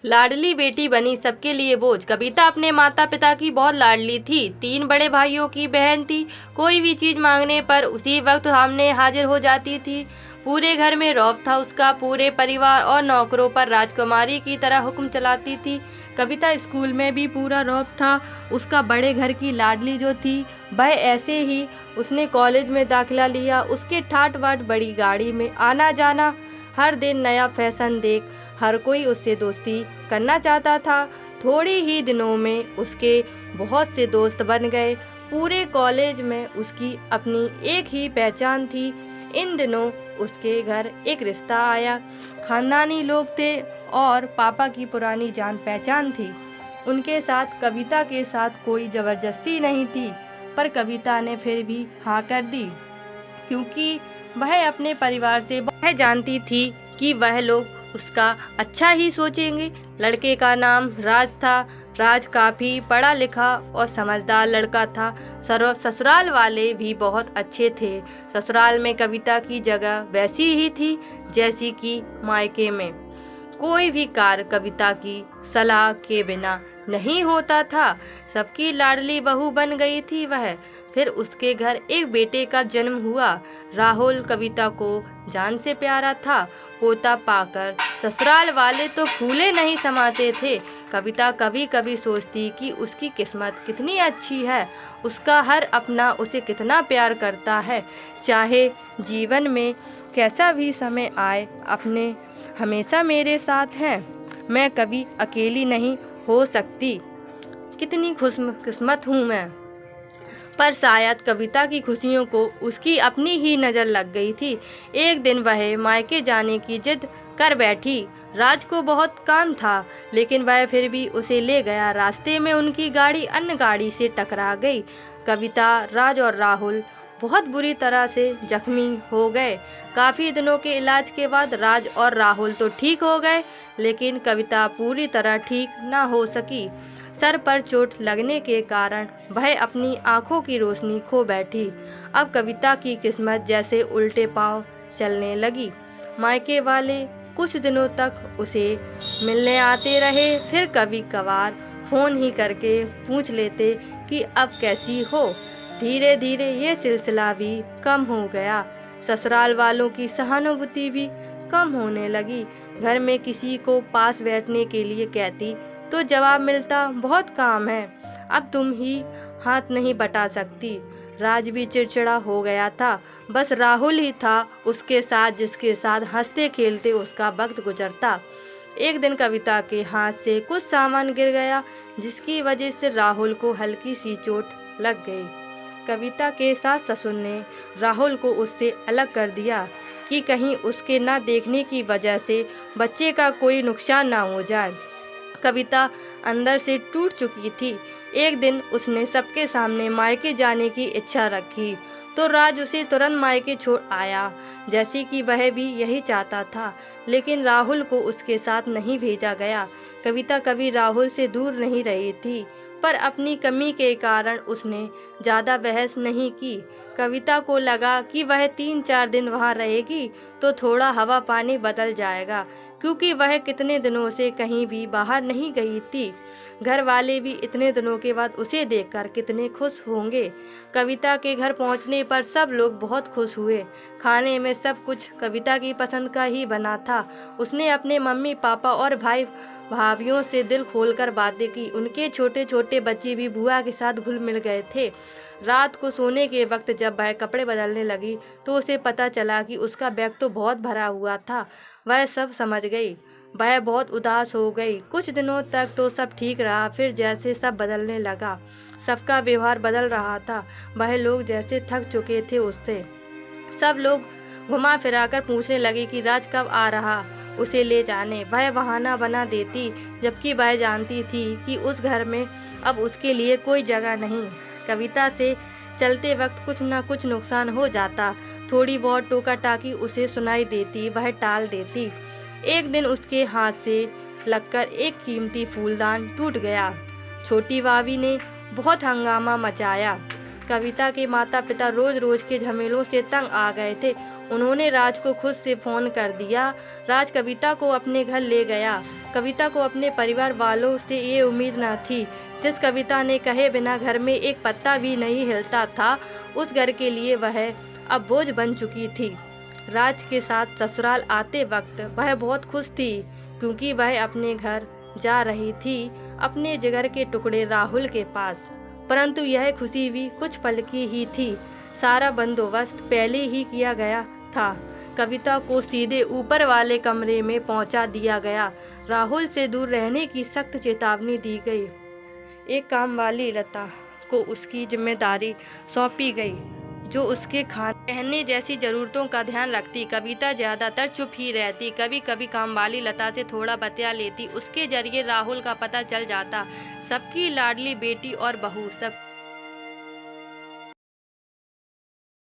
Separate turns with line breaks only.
लाडली बेटी बनी सबके लिए बोझ। कविता अपने माता पिता की बहुत लाडली थी। 3 बड़े भाइयों की बहन थी। कोई भी चीज मांगने पर उसी वक्त सामने हाजिर हो जाती थी। पूरे घर में रौब था उसका। पूरे परिवार और नौकरों पर राजकुमारी की तरह हुक्म चलाती थी। कविता स्कूल में भी पूरा रौब था उसका। बड़े घर की लाडली जो थी वह ऐसे ही उसने कॉलेज में दाखिला लिया। उसके ठाट बाट बड़ी गाड़ी में आना जाना, हर दिन नया फैशन देख हर कोई उससे दोस्ती करना चाहता था। थोड़ी ही दिनों में उसके बहुत से दोस्त बन गए। पूरे कॉलेज में उसकी अपनी एक ही पहचान थी। इन दिनों उसके घर एक रिश्ता आया। खानदानी लोग थे और पापा की पुरानी जान पहचान थी। उनके साथ कविता के साथ कोई जबरदस्ती नहीं थी, पर कविता ने फिर भी हाँ कर दी, क्योंकि वह अपने परिवार से वह जानती थी कि वह लोग उसका अच्छा ही सोचेंगे। लड़के का नाम राज था। राज काफी पढ़ा लिखा और समझदार लड़का था। ससुराल वाले भी बहुत अच्छे थे। ससुराल में कविता की जगह वैसी ही थी जैसी कि मायके में। कोई भी कार्य कविता की सलाह के बिना नहीं होता था। सबकी लाडली बहू बन गई थी वह। फिर उसके घर एक बेटे का जन्म हुआ। राहुल कविता को जान से प्यारा था। पोता पाकर ससुराल वाले तो फूले नहीं समाते थे। कविता कभी कभी सोचती कि उसकी किस्मत कितनी अच्छी है। उसका हर अपना उसे कितना प्यार करता है। चाहे जीवन में कैसा भी समय आए, अपने हमेशा मेरे साथ हैं। मैं कभी अकेली नहीं हो सकती। कितनी खुशकिस्मत हूँ मैं। पर शायद कविता की खुशियों को उसकी अपनी ही नज़र लग गई थी। एक दिन वह मायके जाने की जिद कर बैठी। राज को बहुत काम था, लेकिन वह फिर भी उसे ले गया। रास्ते में उनकी गाड़ी अन्य गाड़ी से टकरा गई। कविता, राज और राहुल बहुत बुरी तरह से जख्मी हो गए। काफ़ी दिनों के इलाज के बाद राज और राहुल तो ठीक हो गए, लेकिन कविता पूरी तरह ठीक न हो सकी। सर पर चोट लगने के कारण वह अपनी आंखों की रोशनी खो बैठी। अब कविता की किस्मत जैसे उल्टे पांव चलने लगी। मायके वाले कुछ दिनों तक उसे मिलने आते रहे, फिर कभी कभार फ़ोन ही करके पूछ लेते कि अब कैसी हो। धीरे धीरे ये सिलसिला भी कम हो गया। ससुराल वालों की सहानुभूति भी कम होने लगी। घर में किसी को पास बैठने के लिए कहती तो जवाब मिलता, बहुत काम है, अब तुम ही हाथ नहीं बटा सकती। राज भी चिड़चिड़ा हो गया था। बस राहुल ही था उसके साथ, जिसके साथ हंसते खेलते उसका वक्त गुजरता। एक दिन कविता के हाथ से कुछ सामान गिर गया, जिसकी वजह से राहुल को हल्की सी चोट लग गई। कविता के सास ससुर ने राहुल को उससे अलग कर दिया कि कहीं उसके न देखने की वजह से बच्चे का कोई नुकसान ना हो जाए। कविता अंदर से टूट चुकी थी। एक दिन उसने सबके सामने मायके जाने की इच्छा रखी, तो राज उसे तुरंत मायके छोड़ आया, जैसे कि वह भी यही चाहता था। लेकिन राहुल को उसके साथ नहीं भेजा गया। कविता कभी राहुल से दूर नहीं रही थी, पर अपनी कमी के कारण उसने ज़्यादा बहस नहीं की। कविता को लगा कि वह 3-4 दिन वहाँ रहेगी तो थोड़ा हवा पानी बदल जाएगा, क्योंकि वह कितने दिनों से कहीं भी बाहर नहीं गई थी। घर वाले भी इतने दिनों के बाद उसे देखकर कितने खुश होंगे। कविता के घर पहुंचने पर सब लोग बहुत खुश हुए। खाने में सब कुछ कविता की पसंद का ही बना था। उसने अपने मम्मी पापा और भाई भाभियों से दिल खोलकर बातें की। उनके छोटे छोटे बच्चे भी बुआ के साथ घुल मिल गए थे। रात को सोने के वक्त जब वह कपड़े बदलने लगी तो उसे पता चला कि उसका बैग तो बहुत भरा हुआ था। वह सब समझ गई। वह बहुत उदास हो गई। कुछ दिनों तक तो सब ठीक रहा, फिर जैसे सब बदलने लगा। सबका व्यवहार बदल रहा था। वह लोग जैसे थक चुके थे उससे। सब लोग घुमा फिरा कर पूछने लगे कि राज कब आ रहा उसे ले जाने। वह बहाना बना देती, जबकि वह जानती थी कि उस घर में अब उसके लिए कोई जगह नहीं। कविता से चलते वक्त कुछ न कुछ नुकसान हो जाता। थोड़ी बहुत टोका टाकी उसे सुनाई देती, वह टाल देती। एक दिन उसके हाथ से लगकर एक कीमती फूलदान टूट गया। छोटी भाभी ने बहुत हंगामा मचाया। कविता के माता पिता रोज रोज के झमेलों से तंग आ गए थे। उन्होंने राज को खुद से फ़ोन कर दिया। राज कविता को अपने घर ले गया। कविता को अपने परिवार वालों से ये उम्मीद न थी। जिस कविता ने कहे बिना घर में एक पत्ता भी नहीं हिलता था, उस घर के लिए वह अब बोझ बन चुकी थी। राज के साथ ससुराल आते वक्त वह बहुत खुश थी, क्योंकि वह अपने घर जा रही थी, अपने जिगर के टुकड़े राहुल के पास। परंतु यह खुशी भी कुछ पल की ही थी। सारा बंदोबस्त पहले ही किया गया था। कविता को सीधे ऊपर वाले कमरे में पहुंचा दिया गया। राहुल से दूर रहने की सख्त चेतावनी दी गई। एक काम वाली लता को उसकी जिम्मेदारी सौंपी गई, जो उसके खाने पहनने जैसी ज़रूरतों का ध्यान रखती। कविता ज़्यादातर चुप ही रहती। कभी कभी कामवाली लता से थोड़ा बतिया लेती। उसके जरिए राहुल का पता चल जाता। सबकी लाडली बेटी और बहू सब